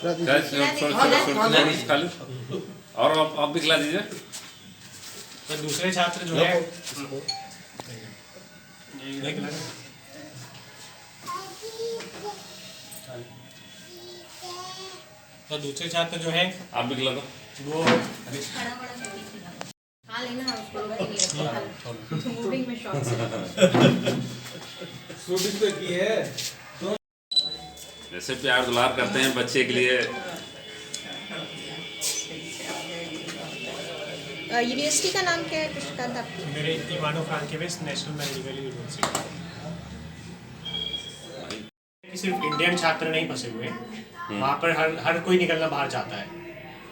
खाली और आप भी खिला दीजिए। तो दूसरे छात्र जो है आप भी खिला दो। वो मूविंग में शॉट शूटिंग तो की है। जैसे प्यार दुलार करते हैं बच्चे के लिए। यूनिवर्सिटी का नाम क्या है कृष्णकांत आपकी? मेरे इवानो फ्रांकोविच नेशनल मेडिकल यूनिवर्सिटी। सिर्फ इंडियन छात्र नहीं फंसे हुए हैं, वहाँ पर हर कोई निकलना बाहर चाहता है।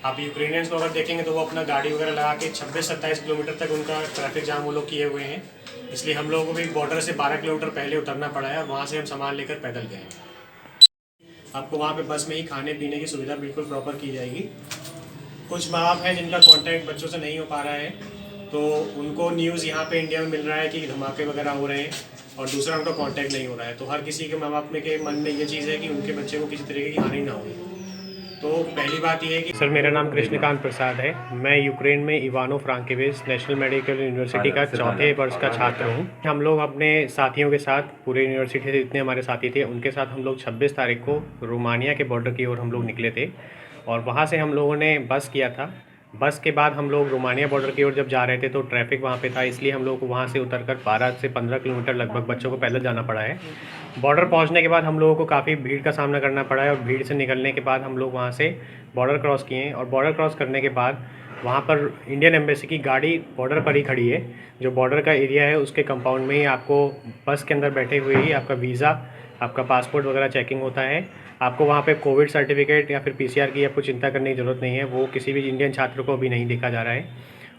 आप यूक्रेनियंस को अगर देखेंगे तो वो अपना गाड़ी वगैरह लगा के 26-27 किलोमीटर तक उनका ट्रैफिक जाम वो लोग किए हुए हैं। इसलिए हम लोगों को भी बॉर्डर से 12 किलोमीटर पहले उतरना पड़ा है और वहाँ से हम सामान लेकर पैदल गए हैं। आपको वहाँ पे बस में ही खाने पीने की सुविधा बिल्कुल प्रॉपर की जाएगी। कुछ माँ बाप हैं जिनका कांटेक्ट बच्चों से नहीं हो पा रहा है, तो उनको न्यूज़ यहाँ पे इंडिया में मिल रहा है कि धमाके वगैरह हो रहे हैं और दूसरा उनका कांटेक्ट नहीं हो रहा है। तो हर किसी के माँ बाप में के मन में ये चीज़ है कि उनके बच्चे को किसी तरीके की हानि ना हो। तो पहली बात ये है कि सर, मेरा नाम कृष्णकांत प्रसाद है। मैं यूक्रेन में इवानो फ्रांकोविच नेशनल मेडिकल यूनिवर्सिटी का 4थे वर्ष का छात्र हूँ। हम लोग अपने साथियों के साथ, पूरे यूनिवर्सिटी से जितने हमारे साथी थे उनके साथ हम लोग 26 तारीख को रोमानिया के बॉर्डर की ओर हम लोग निकले थे और वहाँ से हम लोगों ने बस किया था। बस के बाद हम लोग रोमानिया बॉर्डर की ओर जब जा रहे थे तो ट्रैफिक वहाँ पे था, इसलिए हम लोग को वहाँ से उतरकर 12 से 15 किलोमीटर लगभग बच्चों को पैदल जाना पड़ा है। बॉर्डर पहुँचने के बाद हम लोगों को काफ़ी भीड़ का सामना करना पड़ा है और भीड़ से निकलने के बाद हम लोग वहाँ से बॉर्डर क्रॉस किए और बॉर्डर क्रॉस करने के बाद वहाँ पर इंडियन एम्बेसी की गाड़ी बॉर्डर पर ही खड़ी है। जो बॉर्डर का एरिया है उसके कंपाउंड में ही आपको बस के अंदर बैठे हुए ही आपका वीज़ा, आपका पासपोर्ट वगैरह चेकिंग होता है। आपको वहाँ पे कोविड सर्टिफिकेट या फिर पीसीआर की आपको चिंता करने की ज़रूरत नहीं है, वो किसी भी इंडियन छात्र को अभी नहीं देखा जा रहा है।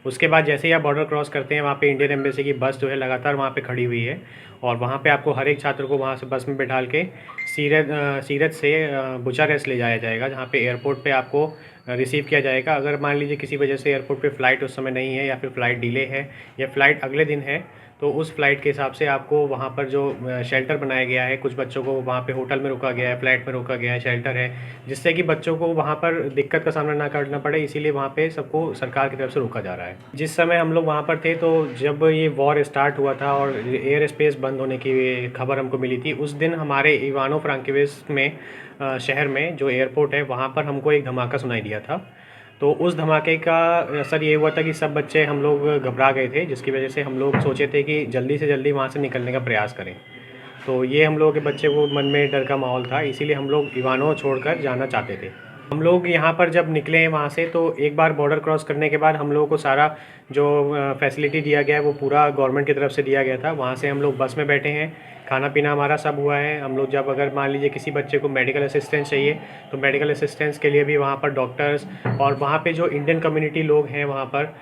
उसके बाद जैसे ही आप बॉर्डर क्रॉस करते हैं वहाँ पे इंडियन एम्बेसी की बस जो है लगातार वहाँ पे खड़ी हुई है और वहाँ पे आपको हर एक छात्र को वहाँ से बस में बैठाल के सीरत से बुचारेस्ट ले जाया जाएगा, जहाँ पे एयरपोर्ट पे आपको रिसीव किया जाएगा। अगर मान लीजिए किसी वजह से एयरपोर्ट पे फ़्लाइट उस समय नहीं है या फिर फ़्लाइट डिले है या फ़्लाइट अगले दिन है, तो उस फ़्लाइट के हिसाब से आपको वहाँ पर जो शेल्टर बनाया गया है, कुछ बच्चों को वहाँ पे होटल में रोका गया है, फ़्लाइट में रोका गया है, शेल्टर है, जिससे कि बच्चों को वहाँ पर दिक्कत का सामना ना करना पड़े, इसीलिए वहाँ पे सबको सरकार की तरफ से रोका जा रहा है। जिस समय हम लोग वहाँ पर थे तो जब ये वॉर स्टार्ट हुआ था और एयर स्पेस बंद होने की खबर हमको मिली थी, उस दिन हमारे इवानो फ्रांकोविच में शहर में जो एयरपोर्ट है वहाँ पर हमको एक धमाका सुनाई दिया था। तो उस धमाके का असर ये हुआ था कि सब बच्चे हम लोग घबरा गए थे, जिसकी वजह से हम लोग सोचे थे कि जल्दी से जल्दी वहाँ से निकलने का प्रयास करें। तो ये हम लोगों के बच्चे को मन में डर का माहौल था, इसीलिए हम लोग इवानो छोड़कर जाना चाहते थे। हम लोग यहाँ पर जब निकले हैं वहाँ से तो एक बार बॉर्डर क्रॉस करने के बाद हम लोगों को सारा जो फैसिलिटी दिया गया है वो पूरा गवर्नमेंट की तरफ से दिया गया था। वहाँ से हम लोग बस में बैठे हैं, खाना पीना हमारा सब हुआ है। हम लोग जब अगर मान लीजिए किसी बच्चे को मेडिकल असिस्टेंस चाहिए तो मेडिकल असिस्टेंस के लिए भी वहाँ पर डॉक्टर्स और वहाँ पे जो इंडियन कम्युनिटी लोग हैं वहाँ पर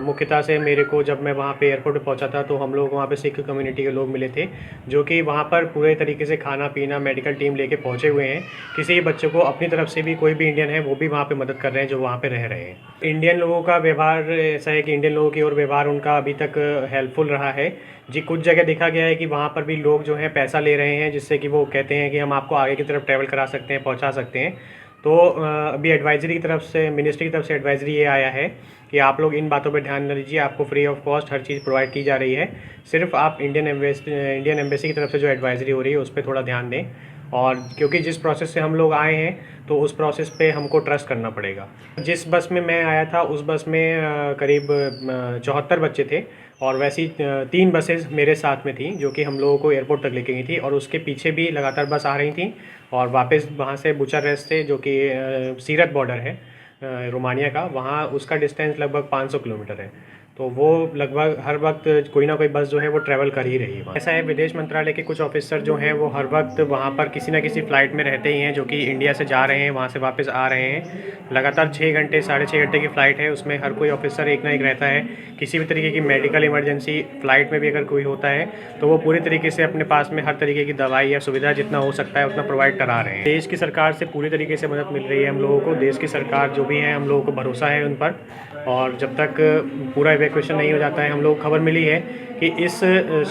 मुख्यतः से मेरे को जब मैं वहाँ पे एयरपोर्ट पे पहुँचा था तो हम लोग वहाँ पे सिख कम्युनिटी के लोग मिले थे, जो कि वहाँ पर पूरे तरीके से खाना पीना मेडिकल टीम लेके पहुँचे हुए हैं। किसी बच्चे को अपनी तरफ से भी कोई भी इंडियन है वो भी वहाँ पे मदद कर रहे हैं जो वहाँ पे रह रहे हैं। इंडियन लोगों का व्यवहार ऐसा है कि इंडियन लोगों की ओर व्यवहार उनका अभी तक हेल्पफुल रहा है जी। कुछ जगह देखा गया है कि वहाँ पर भी लोग जो हैं पैसा ले रहे हैं, जिससे कि वो कहते हैं कि हम आपको आगे की तरफ ट्रैवल करा सकते हैं, पहुँचा सकते हैं। तो अभी एडवाइजरी की तरफ से, मिनिस्ट्री की तरफ से एडवाइजरी ये आया है कि आप लोग इन बातों पे ध्यान न दीजिए, आपको free of cost her cheese provide की जा रही है। सिर्फ आप इंडियन एम्बेसी की तरफ से जो एडवाइजरी हो रही है उस पर थोड़ा ध्यान दें। और क्योंकि जिस प्रोसेस से हम लोग आए हैं तो उस प्रोसेस पे हमको ट्रस्ट करना पड़ेगा। जिस बस में मैं आया था उस बस में करीब 74 बच्चे थे और वैसी 3 बसेस मेरे साथ में थी जो कि हम लोगों को एयरपोर्ट तक लेके गई थी और उसके पीछे भी लगातार बस आ रही थी और वापस वहाँ से बुचारेस्ट से, जो कि सीरत बॉर्डर है रोमानिया का, वहाँ उसका डिस्टेंस लगभग 500 किलोमीटर है। तो वो लगभग हर वक्त कोई ना कोई बस जो है वो ट्रैवल कर ही रही है। ऐसा है, विदेश मंत्रालय के कुछ ऑफिसर जो हैं वो हर वक्त वहाँ पर किसी न किसी फ़्लाइट में रहते ही हैं, जो कि इंडिया से जा रहे हैं, वहाँ से वापस आ रहे हैं। लगातार 6 घंटे 6.5 घंटे की फ़्लाइट है, उसमें हर कोई ऑफिसर एक ना एक रहता है। किसी भी तरीके की मेडिकल इमरजेंसी फ़्लाइट में भी अगर कोई होता है तो वो पूरी तरीके से अपने पास में हर तरीके की दवाई या सुविधा जितना हो सकता है उतना प्रोवाइड करा रहे हैं। देश की सरकार से पूरी तरीके से मदद मिल रही है हम लोगों को। देश की सरकार जो भी है, हम लोगों को भरोसा है उन पर, और जब तक पूरा इवैक्यूएशन नहीं हो जाता है, हम लोग खबर मिली है कि इस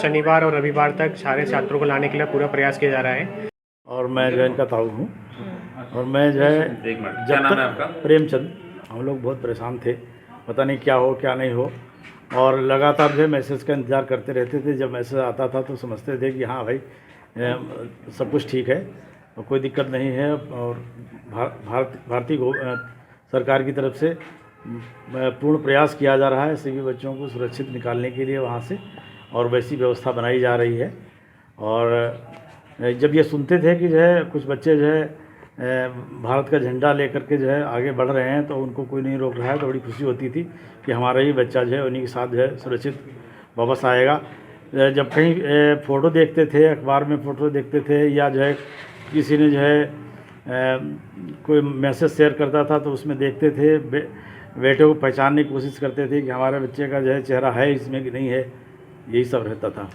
शनिवार और रविवार तक सारे छात्रों को लाने के लिए पूरा प्रयास किया जा रहा है। और मैं जैन का ताऊ हूँ। और मैं जो है एक मिनट, क्या नाम है आपका? प्रेमचंद। हम लोग बहुत परेशान थे, पता नहीं क्या हो क्या नहीं हो, और लगातार जो है मैसेज का इंतज़ार करते रहते थे। जब मैसेज आता था तो समझते थे कि हाँ भाई सब कुछ ठीक है और कोई दिक्कत नहीं है। और भारतीय सरकार की तरफ से पूर्ण प्रयास किया जा रहा है सभी बच्चों को सुरक्षित निकालने के लिए वहाँ से, और वैसी व्यवस्था बनाई जा रही है। और जब ये सुनते थे कि जो है कुछ बच्चे जो है भारत का झंडा लेकर के जो है आगे बढ़ रहे हैं, तो उनको कोई नहीं रोक रहा है, तो बड़ी खुशी होती थी कि हमारा ही बच्चा जो है उन्हीं के साथ जो है सुरक्षित वापस आएगा। जब कहीं फ़ोटो देखते थे, अखबार में फ़ोटो देखते थे, या जो है किसी ने जो है कोई मैसेज शेयर करता था तो उसमें देखते थे, बेटे को पहचानने की कोशिश करते थे कि हमारे बच्चे का जो है चेहरा है इसमें कि नहीं है, यही सब रहता था।